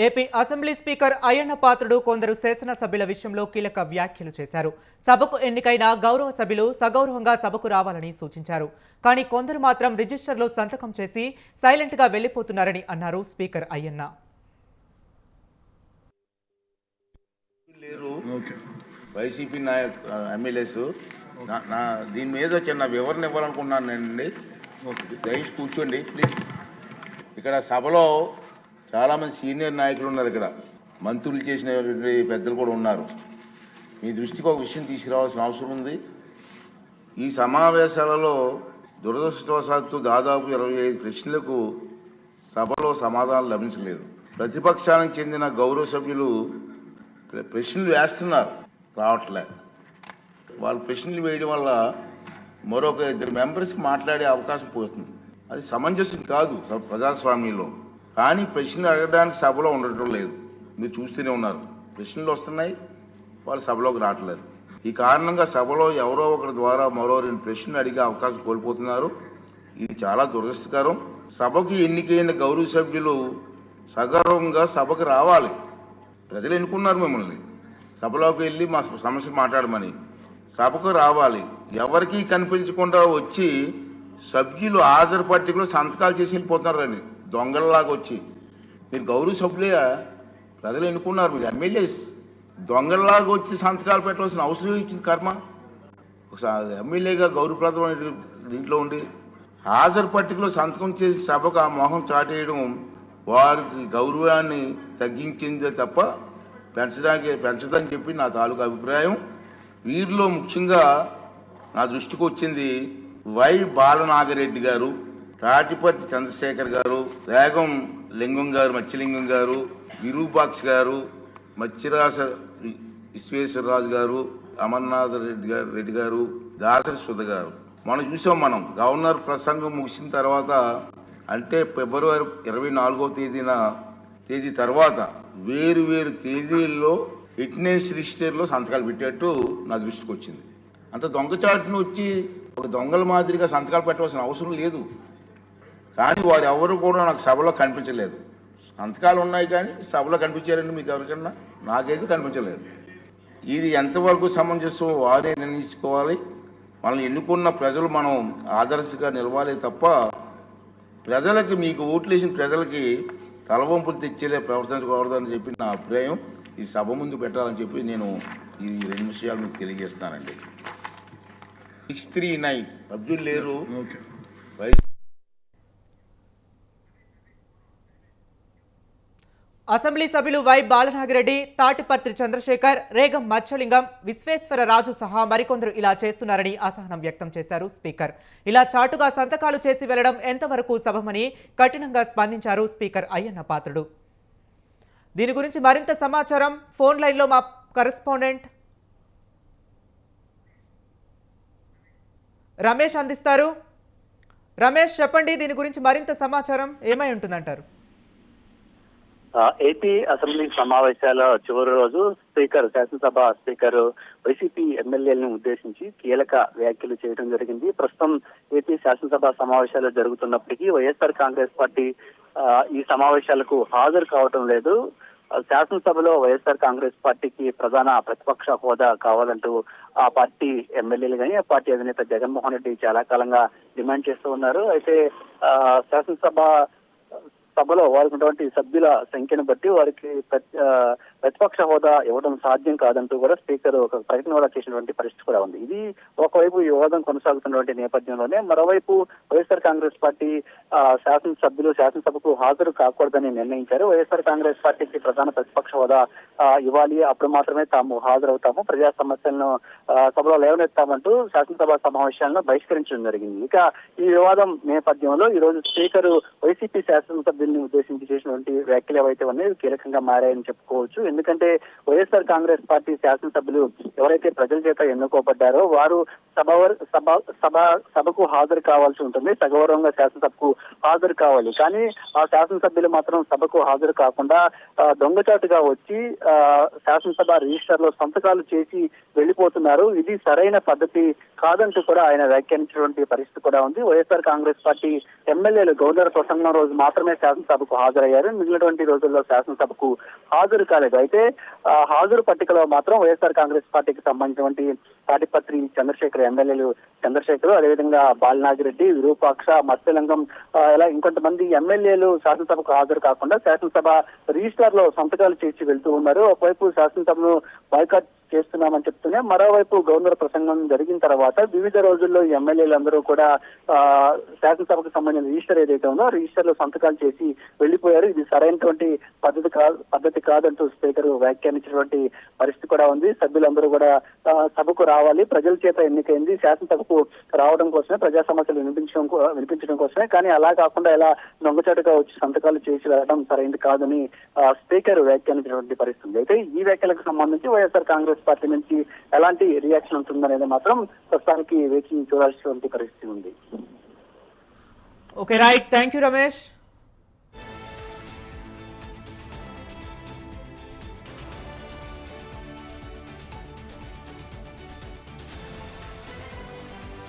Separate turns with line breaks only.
AP assembly speaker Ayyanna Patrudu కొందరు శాసనసభ్యుల విషయంలో కీలక వ్యాఖ్యలు చేశారు. సభకు ఎన్నికైన గౌరవ సభ్యులు సగౌరవంగా సభకు రావాలని సూచించారు. కానీ కొందరు మాత్రం రిజిస్టర్లో సంతకం చేసి సైలెంట్గా వెళ్లిపోతున్నారని అన్నారు స్పీకర్ అయ్యన్న.
వైసీపీ ఎమ్మెల్యేస్ దీని మీద చిన్న వివరణ ఇవ్వాలనుకున్నానండి. దయచేసి కూర్చోండి ప్లీజ్. ఇక్కడ సభలో చాలామంది సీనియర్ నాయకులు ఉన్నారు, ఇక్కడ మంత్రులు చేసిన పెద్దలు కూడా ఉన్నారు. మీ దృష్టికి ఒక విషయం తీసుకురావాల్సిన అవసరం ఉంది. ఈ సమావేశాలలో దురదృష్టవశాత్తు దాదాపు 25 ప్రశ్నలకు సభలో సమాధానం లభించలేదు. ప్రతిపక్షానికి చెందిన గౌరవ సభ్యులు ప్రశ్నలు వేస్తున్నారు, రావట్లే. వాళ్ళు ప్రశ్నలు వేయడం వల్ల మరొక 2 మెంబర్స్కి మాట్లాడే అవకాశం పోతుంది. అది సమంజసం కాదు ప్రజాస్వామ్యంలో. కానీ ప్రశ్నలు అడగడానికి సభలో ఉండటం లేదు. మీరు చూస్తూనే ఉన్నారు, ప్రశ్నలు వస్తున్నాయి, వాళ్ళు సభలోకి రావట్లేదు. ఈ కారణంగా సభలో ఎవరో ఒకరి ద్వారా మరో 2 ప్రశ్నలు అడిగే అవకాశం కోల్పోతున్నారు. ఇది చాలా దురదృష్టకరం. సభకు ఎన్నికైన గౌరవ సభ్యులు సగౌరవంగా సభకు రావాలి. ప్రజలు ఎన్నుకున్నారు మిమ్మల్ని, సభలోకి వెళ్ళి మా సమస్య మాట్లాడమని. సభకు రావాలి. ఎవరికీ కనిపించకుండా వచ్చి సభ్యులు హాజరు పట్టికలో సంతకాలు చేసి వెళ్ళిపోతున్నారండి, దొంగలలాగా వచ్చి. మీరు గౌరవ సభ్యులే, ప్రజలు ఎన్నుకున్నారు, మీరు ఎమ్మెల్యేస్. దొంగలలాగా వచ్చి సంతకాలు పెట్టవలసిన అవసరం ఇచ్చింది కర్మ. ఒకసారి ఎమ్మెల్యేగా గౌరవప్రదమైన దీంట్లో ఉండి హాజరు పట్టికలో సంతకం చేసి సభకు ఆ మోహం చాటేయడం వారికి గౌరవాన్ని తగ్గించిందే తప్ప పెంచదని చెప్పి నా తాలూకు అభిప్రాయం. వీరిలో ముఖ్యంగా నా దృష్టికి వచ్చింది వై బాలనాగిరెడ్డి గారు, తాటిపర్తి చంద్రశేఖర్ గారు, రేగం లింగం గారు, మత్స్యలింగం గారు, విరూపాక్ష గారు, మత్స్యరాస విశ్వేశ్వరరాజు గారు, అమర్నాథ్ రెడ్డి గారు, దాసరి సుధ గారు. మనం చూసాం. మనం గవర్నర్ ప్రసంగం ముగిసిన తర్వాత, అంటే ఫిబ్రవరి 24వ తేదీ తర్వాత వేరు తేదీల్లో అటెండెన్స్ రిజిస్టర్లో సంతకాలు పెట్టేట్టు నా దృష్టికి వచ్చింది. అంత దొంగచాటును వచ్చి ఒక దొంగల మాదిరిగా సంతకాలు పెట్టవలసిన అవసరం లేదు. కానీ వారు ఎవరు కూడా నాకు సభలో కనిపించలేదు. సంతకాలు ఉన్నాయి కానీ సభలో కనిపించారండి మీకు ఎవరికన్నా? నాకైతే కనిపించలేదు. ఇది ఎంతవరకు సమంజసం వారే నిర్ణయించుకోవాలి. మనల్ని ఎన్నుకున్న ప్రజలు మనం ఆదర్శంగా నిలవాలి తప్ప ప్రజలకి, మీకు ఓట్లు వేసిన ప్రజలకి తలవంపులు తెచ్చేలే ప్రవర్తించకూడదని చెప్పి నా అభిప్రాయం. ఈ సభ ముందు పెట్టాలని చెప్పి నేను ఈ 2 విషయాలు మీకు తెలియజేస్తానండి. 639 సభ్యులు లేరు.
అసెంబ్లీ సభ్యులు వై బాలనాగిరెడ్డి, తాటిపర్తి చంద్రశేఖర్, రేగం మత్స్యలింగం, విశ్వేశ్వరరాజు సహా మరికొందరు ఇలా చేస్తున్నారని అసహనం వ్యక్తం చేశారు స్పీకర్. ఇలా చాటుగా సంతకాలు చేసి వెళ్లడం ఎంతవరకు సబమని కఠినంగా స్పందించారు స్పీకర్ అయ్యన్న పాత్రుడు. దీని గురించి మరింత సమాచారం ఫోన్ లైన్లో మా కరెస్పాండెంట్ రమేష్ అందిస్తారు. రమేష్, చెప్పండి, దీని గురించి మరింత సమాచారం ఏమై ఉంటుందంటారు?
ఏపీ అసెంబ్లీ సమావేశాల చివరి రోజు శాసనసభ స్పీకర్ వైసీపీ ఎమ్మెల్యేలను ఉద్దేశించి కీలక వ్యాఖ్యలు చేయడం జరిగింది. ప్రస్తుతం ఏపీ శాసనసభ సమావేశాలు జరుగుతున్నప్పటికీ వైఎస్ఆర్ కాంగ్రెస్ పార్టీ ఈ సమావేశాలకు హాజరు కావటం లేదు. శాసనసభలో వైఎస్ఆర్ కాంగ్రెస్ పార్టీకి ప్రధాన ప్రతిపక్ష హోదా కావాలంటూ ఆ పార్టీ ఎమ్మెల్యేలు కానీ, ఆ పార్టీ అధినేత జగన్మోహన్ రెడ్డి చాలా కాలంగా డిమాండ్ చేస్తూ ఉన్నారు. అయితే సభలో వారికి ఉన్నటువంటి సభ్యుల సంఖ్యను బట్టి వారికి ప్రతిపక్ష హోదా ఇవ్వడం సాధ్యం కాదంటూ కూడా స్పీకర్ ఒక ప్రకటన కూడా చేసినటువంటి పరిస్థితి కూడా ఉంది. ఇది ఒకవైపు ఈ వివాదం కొనసాగుతున్నటువంటి నేపథ్యంలోనే మరోవైపు వైఎస్ఆర్ కాంగ్రెస్ పార్టీ శాసనసభకు హాజరు కాకూడదని నిర్ణయించారు. వైఎస్ఆర్ కాంగ్రెస్ పార్టీకి ప్రధాన ప్రతిపక్ష హోదా ఇవ్వాలి, అప్పుడు మాత్రమే తాము హాజరవుతాము, ప్రజా సమస్యలను సభలో లేవనెత్తామంటూ శాసనసభ సమావేశాలను బహిష్కరించడం జరిగింది. ఇక ఈ వివాదం నేపథ్యంలో ఈ రోజు స్పీకర్ వైసీపీ శాసనసభ్యుల్ని ఉద్దేశించి చేసినటువంటి వ్యాఖ్యలు ఏవైతే ఉన్నాయో కీలకంగా మారాయని చెప్పుకోవచ్చు. ఎందుకంటే వైఎస్ఆర్ కాంగ్రెస్ పార్టీ శాసనసభ్యులు ఎవరైతే ప్రజల చేత ఎన్నుకోబడ్డారో వారు సభకు హాజరు కావాల్సి ఉంటుంది, సగౌరవంగా శాసనసభకు హాజరు కావాలి. కానీ ఆ శాసనసభ్యులు మాత్రం సభకు హాజరు కాకుండా దొంగచాటుగా వచ్చి శాసనసభ రిజిస్టర్ లో సంతకాలు చేసి వెళ్లిపోతున్నారు. ఇది సరైన పద్ధతి కాదంటూ కూడా ఆయన వ్యాఖ్యానించినటువంటి పరిస్థితి కూడా ఉంది. వైఎస్ఆర్ కాంగ్రెస్ పార్టీ ఎమ్మెల్యేలు గవర్నర్ ప్రసంగం రోజు మాత్రమే శాసనసభకు హాజరయ్యారు. మిగిలినటువంటి రోజుల్లో శాసనసభకు హాజరు కాలేదు. అయితే హాజరు పట్టికలో మాత్రం వైఎస్ఆర్ కాంగ్రెస్ పార్టీకి సంబంధించినటువంటి తాటిపత్రి చంద్రశేఖర్ ఎమ్మెల్యేలు చంద్రశేఖర్, అదేవిధంగా బాలనాగిరెడ్డి, విరూపాక్ష, మత్స్యలింగం ఇలా ఇంకొంతమంది ఎమ్మెల్యేలు శాసనసభకు హాజరు కాకుండా శాసనసభ రిజిస్టార్ లో సంతకాలు చేసి వెళ్తూ ఉన్నారు. ఒకవైపు శాసనసభను బాయ్కాట్ చేస్తున్నామని చెప్తూనే మరోవైపు గవర్నర్ ప్రసంగం జరిగిన తర్వాత వివిధ రోజుల్లో ఈ ఎమ్మెల్యేలందరూ కూడా శాసనసభకు సంబంధించిన రిజిస్టర్ ఏదైతే ఉందో రిజిస్టర్ లో సంతకాలు చేసి వెళ్లిపోయారు. ఇది సరైనటువంటి పద్ధతి కాదంటూ స్పీకర్ వ్యాఖ్యానించినటువంటి పరిస్థితి కూడా ఉంది. సభ్యులందరూ కూడా సభకు రావాలి, ప్రజల చేత ఎన్నికైంది, శాసనసభకు రావడం కోసమే, ప్రజా సమస్యలు వినిపించడం కోసమే, కానీ అలా కాకుండా ఇలా దొంగచాటుగా వచ్చి సంతకాలు చేసి వెళ్ళడం సరైనది కాదని స్పీకర్ వ్యాఖ్యానించినటువంటి పరిస్థితి. అయితే ఈ వ్యాఖ్యలకు సంబంధించి వైఎస్ఆర్ కాంగ్రెస్ పార్టీ నుంచి ఎలాంటి రియాక్షన్ ఉంటుందనేది మాత్రం ప్రస్తుతానికి వేచి చూడాల్సినటువంటి పరిస్థితి ఉంది.
Okay right, thank you Ramesh.